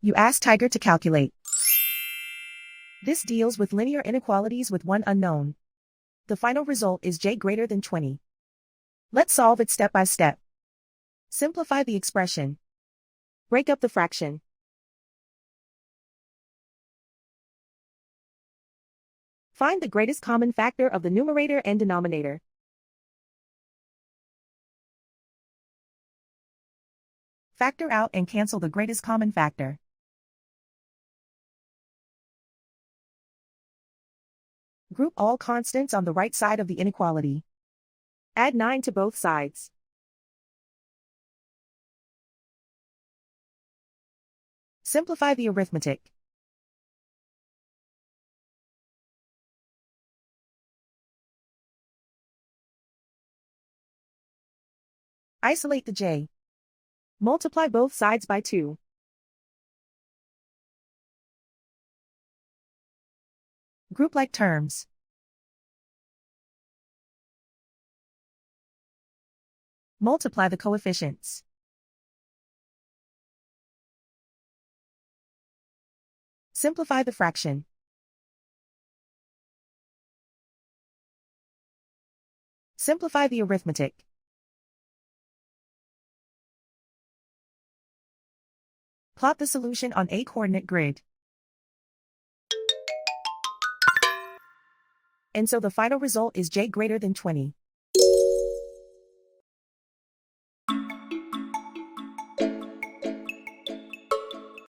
You ask Tiger to calculate. This deals with linear inequalities with one unknown. The final result is j greater than 20. Let's solve it step by step. Simplify the expression. Break up the fraction. Find the greatest common factor of the numerator and denominator. Factor out and cancel the greatest common factor. Group all constants on the right side of the inequality. Add 9 to both sides. Simplify the arithmetic. Isolate the j. Multiply both sides by 2. Group like terms. Multiply the coefficients. Simplify the fraction. Simplify the arithmetic. Plot the solution on a coordinate grid. And so the final result is j greater than 20.